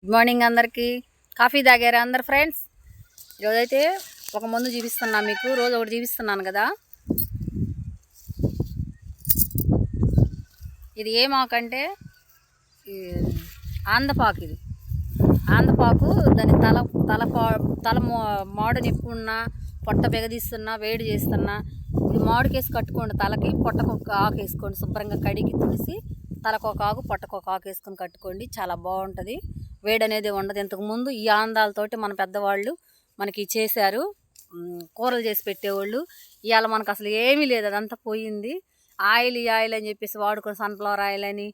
Good morning అందరికీ. Coffee తాగారా అందరు ఫ్రెండ్స్? ఈరోజైతే ఒక మందు చూపిస్తున్నా మీకు. రోజు ఒకటి చూపిస్తున్నాను కదా. ఇది ఏ మాకంటే ఆందపాకు. ఇది ఆందపాకు. దాని తల మాడు నిప్పున్నా, పొట్ట బెగదీస్తున్నా, వేడి చేస్తున్నా, ఇది మామిడికేసి కట్టుకోండి. తలకి పొట్టకొక ఆకు వేసుకోండి. శుభ్రంగా కడిగి తుడిసి తలకొక ఆకు పొట్టకొక ఆకు వేసుకొని కట్టుకోండి. చాలా బాగుంటుంది. వేడి అనేది ఉండదు. ఇంతకుముందు ఈ ఆందాలతోటి మన పెద్దవాళ్ళు మనకి చేశారు. కూరలు చేసి పెట్టేవాళ్ళు. ఇవాళ మనకు అసలు ఏమీ లేదు, అదంతా పోయింది. ఈ ఆయిల్ అని చెప్పేసి వాడుకొని, సన్ఫ్లవర్ ఆయిల్ అని,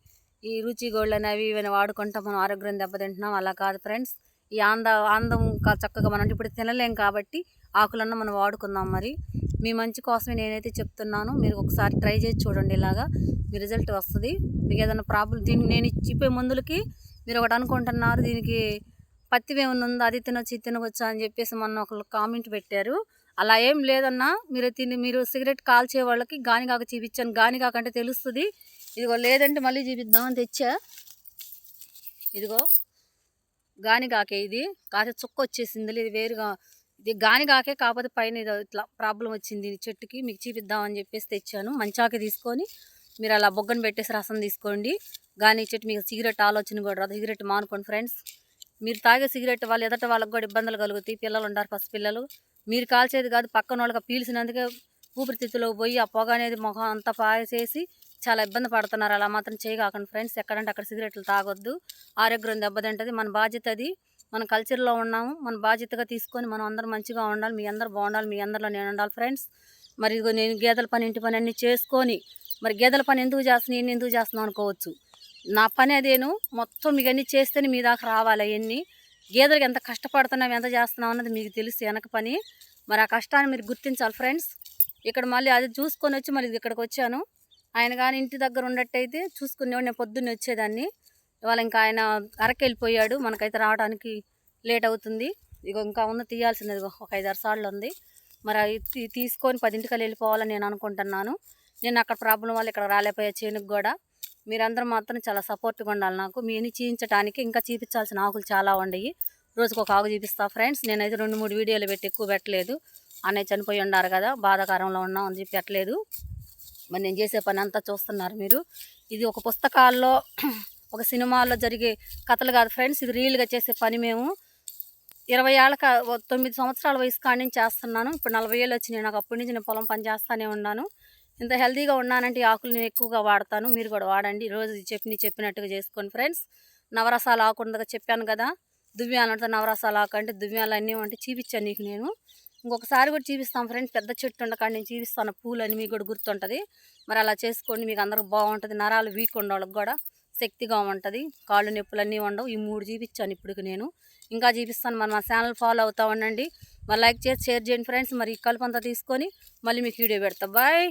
ఈ రుచి గోల్డ్ అని అవి ఇవన్నీ వాడుకుంటాం. మనం ఆరోగ్యం దెబ్బతింటున్నాం. అలా కాదు ఫ్రెండ్స్. ఈ ఆందం చక్కగా మనం ఇప్పుడు తినలేం కాబట్టి ఆకులన్నా మనం వాడుకుందాం. మరి మీ మంచి కోసమే నేనైతే చెప్తున్నాను. మీరు ఒకసారి ట్రై చేసి చూడండి. ఇలాగా మీ రిజల్ట్ వస్తుంది. మీకు ఏదైనా ప్రాబ్లం, దీనికి నేను చెప్పే మందులకి మీరు ఒకటి అనుకుంటున్నారు, దీనికి పత్తి ఏమన్నా ఉందా, అది తినొచ్చు ఇది తినవచ్చా అని చెప్పేసి మొన్న ఒకళ్ళు కామెంట్ పెట్టారు. అలా ఏం లేదన్నా. మీరు సిగరెట్ కాల్చే వాళ్ళకి గానిగాక చూపించాను. గానిగాక అంటే తెలుస్తుంది. ఇదిగో లేదంటే మళ్ళీ చూపిద్దామని తెచ్చా. ఇదిగో గానిగాకే. ఇది కాకపోతే చుక్క వచ్చేసింది. ఇది వేరుగా, ఇది గానిగాకే కాకపోతే పైన ఇది ఇట్లా ప్రాబ్లం వచ్చింది ఈ చెట్టుకి. మీకు చూపిద్దామని చెప్పేసి తెచ్చాను. మంచాకి తీసుకొని మీరు అలా బొగ్గను పెట్టేసి రసం తీసుకోండి. గాని చెట్టు మీకు సిగరెట్ ఆలోచన కూడా రాదు. సిగరెట్ మానుకోండి ఫ్రెండ్స్. మీరు తాగే సిగరెట్ వాళ్ళు ఎదట వాళ్ళకి కూడా ఇబ్బందులు కలుగుతాయి. పిల్లలు ఉంటారు, పసిపిల్లలు. మీరు కాల్చేది కాదు, పక్కన వాళ్ళకి పీల్చినందుకే ఊపిరితిత్తులోకి పోయి ఆ పొగ అనేది ముఖం అంతా పాసేసి చాలా ఇబ్బంది పడుతున్నారు. అలా మాత్రం చేయగాకండి ఫ్రెండ్స్. ఎక్కడంటే అక్కడ సిగరెట్లు తాగొద్దు. ఆరోగ్యం దెబ్బతింటుంది. మన బాధ్యత అది. మన కల్చర్లో ఉన్నాము. మన బాధ్యతగా తీసుకొని మనం అందరం మంచిగా ఉండాలి. మీ అందరు బాగుండాలి. మీ అందరిలో నేను ఉండాలి ఫ్రెండ్స్. మరి ఇదిగో నేను గేదెల పని, ఇంటి పని అన్నీ చేసుకొని, మరి గేదెల పని ఎందుకు చేస్తున్నాను, నేను ఎందుకు చేస్తున్నాను అనుకోవచ్చు. నా పని అదేను. మొత్తం మీకు అన్నీ చేస్తేనే మీ దాకా రావాలి. అవన్నీ గేదెలకు ఎంత కష్టపడుతున్నాం, ఎంత చేస్తున్నాం అన్నది మీకు తెలుసు వెనక పని. మరి ఆ కష్టాన్ని మీరు గుర్తించాలి ఫ్రెండ్స్. ఇక్కడ మళ్ళీ అది చూసుకొని వచ్చి మళ్ళీ ఇక్కడికి వచ్చాను. ఆయన కానీ ఇంటి దగ్గర ఉన్నట్టయితే చూసుకునేవాడు. నేను పొద్దున్నే వచ్చేదాన్ని. ఇవాళ ఇంకా ఆయన అరకు వెళ్ళిపోయాడు. మనకైతే రావడానికి లేట్ అవుతుంది. ఇక ఇంకా తీయాల్సింది ఒక 5-6 సార్లు ఉంది. మరి అది తీసుకొని 10ంటికల్లా వెళ్ళిపోవాలని నేను అనుకుంటున్నాను. నేను అక్కడ ప్రాబ్లం వల్ల ఇక్కడ రాలేకపోయా చేనుకు కూడా. మీరందరూ మాత్రం చాలా సపోర్ట్గా ఉండాలి నాకు. మీని చూపించడానికి ఇంకా చూపించాల్సిన ఆకులు చాలా ఉండయి. రోజుకు ఒక ఆకు చూపిస్తా ఫ్రెండ్స్. నేనైతే 2-3 వీడియోలు ఎక్కువ పెట్టలేదు. అన్నయ్య చనిపోయి ఉన్నారు కదా, బాధాకరంలో ఉన్నాం అని చెప్పి పెట్టలేదు. మరి నేను చేసే పని అంతా చూస్తున్నారు మీరు. ఇది ఒక పుస్తకాల్లో ఒక సినిమాల్లో జరిగే కథలు కాదు ఫ్రెండ్స్. ఇది రియల్గా చేసే పని. మేము 9 సంవత్సరాల వయసు కాడి నుంచి చేస్తున్నాను. ఇప్పుడు 40 ఏళ్ళు వచ్చినాయి నాకు. అప్పటి నుంచి నేను పొలం పని చేస్తూనే ఉన్నాను. ఇంత హెల్తీగా ఉన్నానంటే ఈ ఆకులు నేను ఎక్కువగా వాడతాను. మీరు కూడా వాడండి. రోజు చెప్పినట్టుగా చేసుకోండి ఫ్రెండ్స్. నవరసాలు ఆకు ఉండగా చెప్పాను కదా, దువ్యాలంటే నవరసాలు ఆకు అంటే దువ్యాలు అన్నీ అంటే చూపించాను నీకు నేను. ఇంకొకసారి కూడా చూపిస్తాను ఫ్రెండ్స్. పెద్ద చెట్టు ఉండకాడ నేను చూపిస్తాను పూలని, మీకు కూడా గుర్తుంటుంది. మరి అలా చేసుకోండి. మీకు అందరికి బాగుంటుంది. నరాలు వీక్ ఉండే వాళ్ళకి కూడా శక్తిగా ఉంటుంది. కాళ్ళు నొప్పులన్నీ ఉండవు. ఈ 3 చూపించాను ఇప్పటికి నేను. ఇంకా చూపిస్తాను. మరి మా ఛానల్ ఫాలో అవుతా ఉండండి. మరి లైక్ చేసి షేర్ చేయండి ఫ్రెండ్స్. మరి ఈ కలుపు అంతా తీసుకొని మళ్ళీ మీకు వీడియో పెడతా. బాయ్.